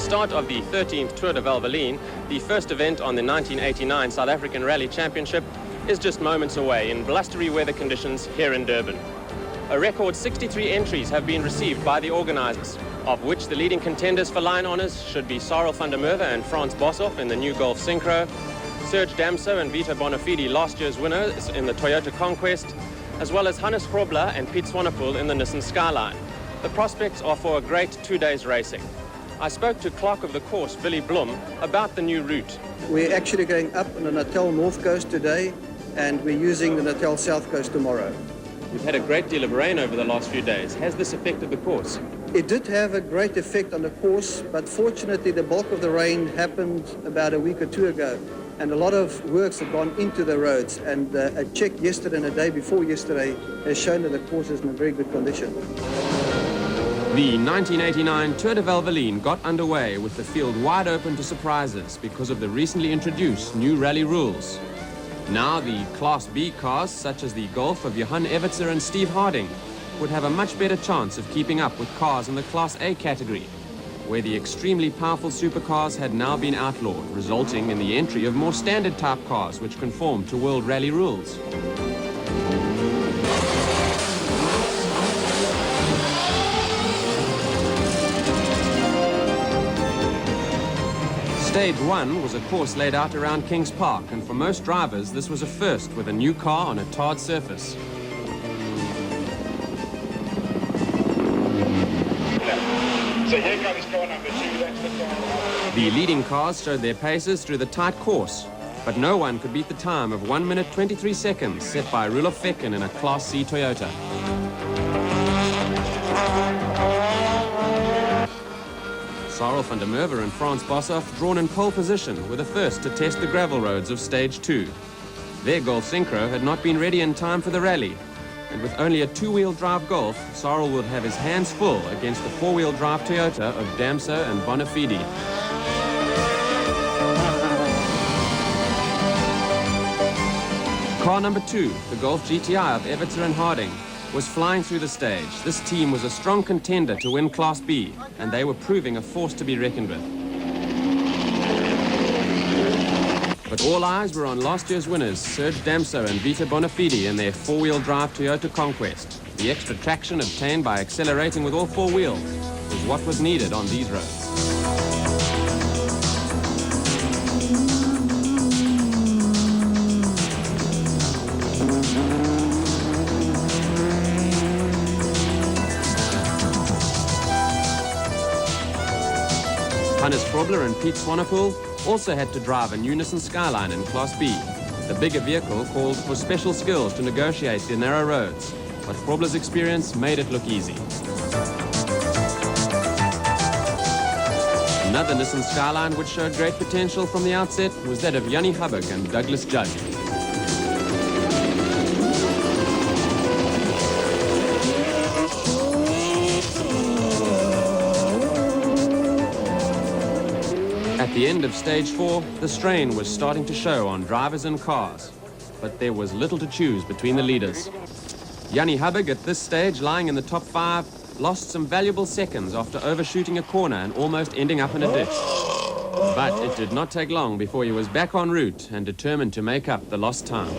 start of the 13th Tour de Valvoline, the first event on the 1989 South African Rally Championship, is just moments away in blustery weather conditions here in Durban. A record 63 entries have been received by the organisers, of which the leading contenders for line honours should be Cyril van der Merwe and Frans Boshoff in the new Golf Synchro, Serge Damso and Vito Bonafide, last year's winners in the Toyota Conquest, as well as Hannes Grobler and Piet Swanepoel in the Nissan Skyline. The prospects are for a great 2 days racing. I spoke to clerk of the course, Billy Blum, about the new route. We're actually going up on the Natal North Coast today, and we're using the Natal South Coast tomorrow. You've had a great deal of rain over the last few days. Has this affected the course? It did have a great effect on the course, but fortunately the bulk of the rain happened about a week or two ago, and a lot of works have gone into the roads, and a check yesterday and a day before yesterday has shown that the course is in a very good condition. The 1989 Tour de Valvoline got underway with the field wide open to surprises because of the recently introduced new rally rules. Now the Class B cars, such as the Golf of Johan Evertser and Steve Harding, would have a much better chance of keeping up with cars in the Class A category, where the extremely powerful supercars had now been outlawed, resulting in the entry of more standard type cars which conform to World Rally rules. Stage 1 was a course laid out around Kings Park, and for most drivers this was a first with a new car on a tarred surface. So here comes car number 2, that's the car. The leading cars showed their paces through the tight course, but no one could beat the time of 1 minute 23 seconds set by Roelof Vecken in a Class C Toyota. Cyril van der Merwe and Frans Boshoff, drawn in pole position, were the first to test the gravel roads of Stage 2. Their Golf Synchro had not been ready in time for the rally, and with only a two-wheel drive Golf, Cyril would have his hands full against the four-wheel drive Toyota of Damso and Bonafide. Car number 2, the Golf GTI of Evertser and Harding, was flying through the stage. This team was a strong contender to win Class B, and they were proving a force to be reckoned with. But all eyes were on last year's winners, Serge Damso and Vito Bonafide in their four-wheel drive Toyota Conquest. The extra traction obtained by accelerating with all four wheels was what was needed on these roads. Hannes Grobler and Piet Swanepoel also had to drive a new Nissan Skyline in Class B. The bigger vehicle called for special skills to negotiate the narrow roads, but Grobler's experience made it look easy. Another Nissan Skyline which showed great potential from the outset was that of Jannie Hubberg and Douglas Judd. At the end of Stage 4, the strain was starting to show on drivers and cars, but there was little to choose between the leaders. Jannie Hubberg, at this stage lying in the top 5, lost some valuable seconds after overshooting a corner and almost ending up in a ditch. But it did not take long before he was back en route and determined to make up the lost time.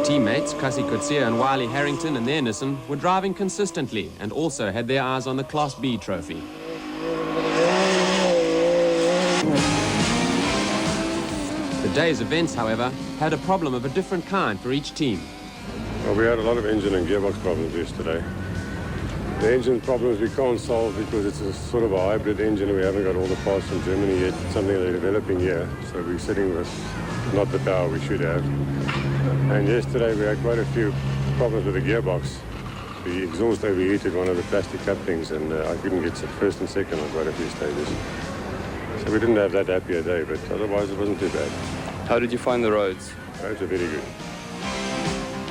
Teammates Cassie Coetzee and Wiley Harrington and their Nissan were driving consistently and also had their eyes on the Class B trophy. The day's events, however, had a problem of a different kind for each team. Well, we had a lot of engine and gearbox problems yesterday. The engine problems we can't solve because it's a sort of a hybrid engine. We haven't got all the parts from Germany yet, something they're developing here. So we're sitting with not the power we should have. And yesterday we had quite a few problems with the gearbox. The exhaust overheated one of the plastic couplings, and I couldn't get first and second on quite a few stages. So we didn't have that happy a day, but otherwise it wasn't too bad. How did you find the roads? Roads are very good.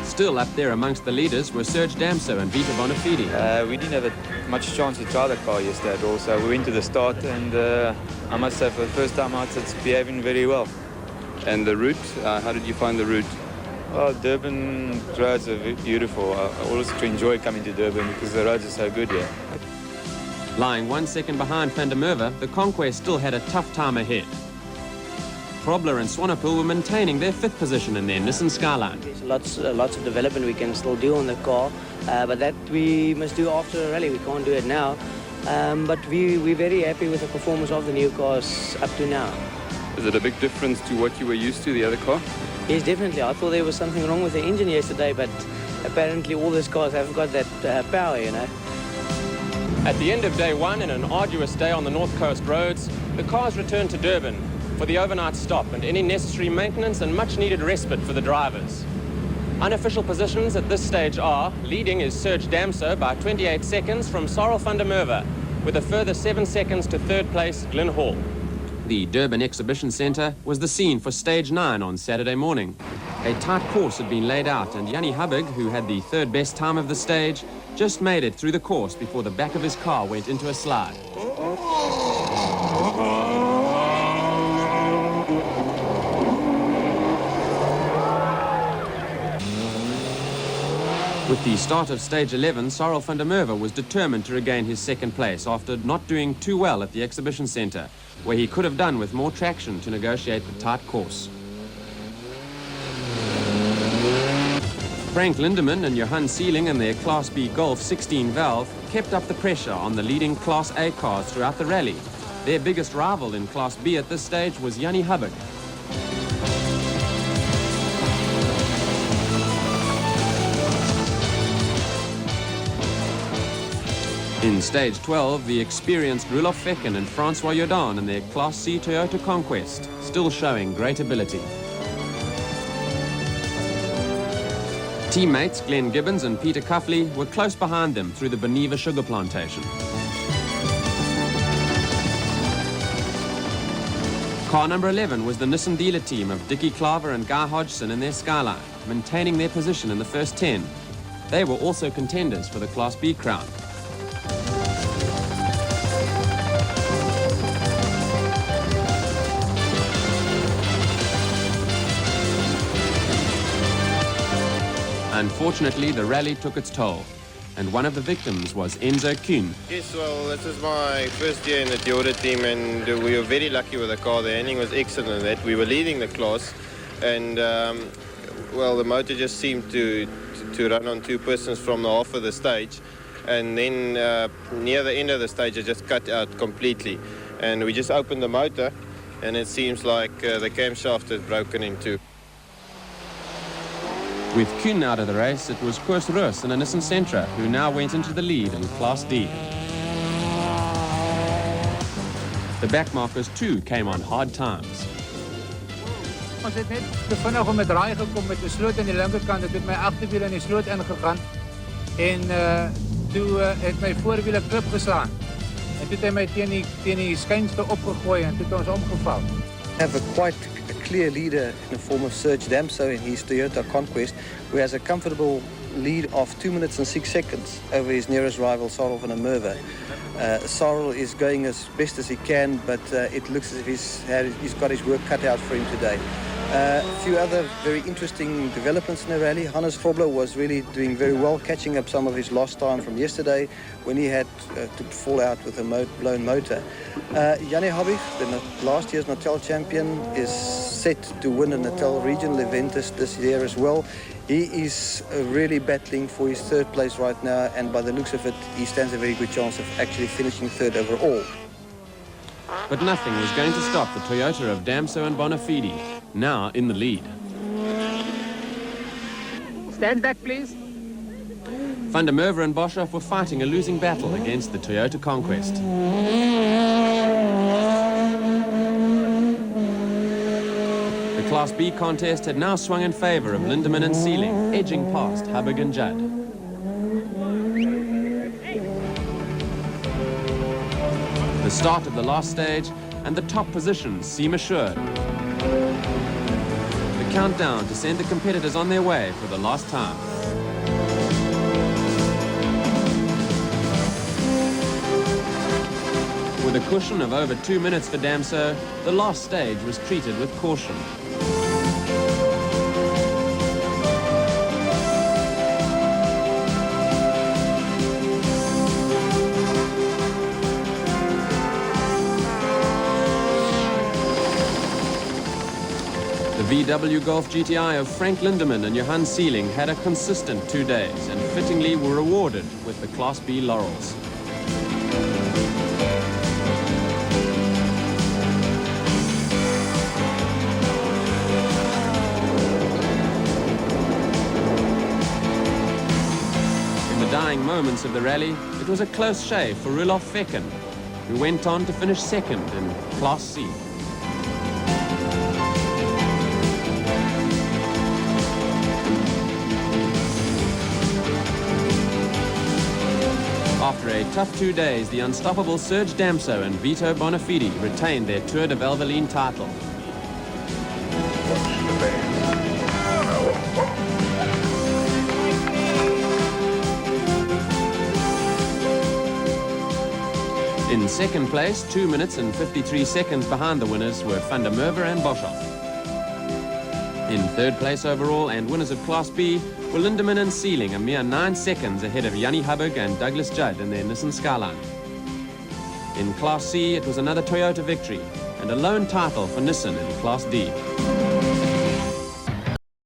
Still up there amongst the leaders were Serge Damso and Vito Bonafide. We didn't have much chance to try the car yesterday at all, so we went to the start, and I must say for the first time out it's behaving very well. And the route, how did you find the route? Well, Durban roads are beautiful. I always enjoy coming to Durban because the roads are so good here. Lying 1 second behind Van der Merwe, the Conquest still had a tough time ahead. Probler and Swanepoel were maintaining their 5th position in their Nissan Skyline. There's lots of development we can still do on the car, but that we must do after a rally. We can't do it now. But we're very happy with the performance of the new cars up to now. Is it a big difference to what you were used to, the other car? Yes, definitely. I thought there was something wrong with the engine yesterday, but apparently all these cars haven't got that power, you know. At the end of day 1 and an arduous day on the North Coast roads, the cars returned to Durban for the overnight stop and any necessary maintenance and much needed respite for the drivers. Unofficial positions at this stage are: leading is Serge Damso by 28 seconds from Cyril van der Merwe, with a further 7 seconds to 3rd place Glyn Hall. The Durban Exhibition Centre was the scene for stage 9 on Saturday morning. A tight course had been laid out and Jannie Hubbig, who had the 3rd best time of the stage, just made it through the course before the back of his car went into a slide. With the start of stage 11, Cyril van der Merwe was determined to regain his 2nd place after not doing too well at the exhibition centre, where he could have done with more traction to negotiate the tight course. Frank Lindemann and Johan Seeling in their Class B Golf 16 valve kept up the pressure on the leading Class A cars throughout the rally. Their biggest rival in Class B at this stage was Jannie Hubbig. In stage 12, the experienced Roelof Fecken and Francois Jordan in their Class C Toyota Conquest, still showing great ability. Teammates Glenn Gibbons and Peter Cuffley were close behind them through the Beneva sugar plantation. Car number 11 was the Nissan dealer team of Dickie Klaver and Guy Hodgson in their Skyline, maintaining their position in the first 10. They were also contenders for the Class B crown. Unfortunately, the rally took its toll, and one of the victims was Enzo Kuhn. Yes, well, this is my first year in the Toyota team, and we were very lucky with the car. The handling was excellent. That we were leading the class, and well, the motor just seemed to run on 2 persons from the half of the stage, and then near the end of the stage, it just cut out completely, and we just opened the motor, and it seems like the camshaft is broken in 2. With Kuhn out of the race, it was Koos Roos in a Nissan Sentra who now went into the lead in Class D. The backmarkers too came on hard times. Ons het net te vinnig om 'n draai gekom met 'n sloot aan die linkerkant. Dit het my agterwiel in die sloot ingegaan en toe het my voorwiel 'n klip geslaan. En toe het hy my teen die skynste opgegooi en toe het ons omgeval. Have a quite clear leader in the form of Serge Damso in his Toyota Conquest, who has a comfortable lead of 2 minutes and 6 seconds over his nearest rival, Cyril van der Merwe. Cyril is going as best as he can, but it looks as if he's got his work cut out for him today. A few other very interesting developments in the rally. Hannes Grobler was really doing very well, catching up some of his lost time from yesterday when he had to fall out with a blown motor. Jannie Hubbig, the last year's Natal champion, is set to win a Natal regional event this year as well. He is really battling for his 3rd place right now, and by the looks of it, he stands a very good chance of actually finishing 3rd overall. But nothing was going to stop the Toyota of Damso and Bonafide, now in the lead. Stand back, please. Van der Merwe and Boshoff were fighting a losing battle against the Toyota Conquest. The Class B contest had now swung in favour of Lindemann and Seeling, edging past Hubbig and Judd. The start of the last stage and the top positions seem assured. The countdown to send the competitors on their way for the last time. With a cushion of over 2 minutes for Damso, the last stage was treated with caution. VW Golf GTI of Frank Lindemann and Johan Seeling had a consistent 2 days and fittingly were rewarded with the Class B laurels. In the dying moments of the rally, it was a close shave for Roelof Fecken, who went on to finish second in Class C. After a tough 2 days, the unstoppable Serge Damso and Vito Bonafide retained their Tour de Valvoline title. In second place, 2 minutes and 53 seconds behind the winners, were Van der Merwe and Boshoff. In third place overall and winners of Class B were Lindemann and Seeling, a mere 9 seconds ahead of Jannie Hubberg and Douglas Judd in their Nissan Skyline. In Class C, it was another Toyota victory and a lone title for Nissan in Class D.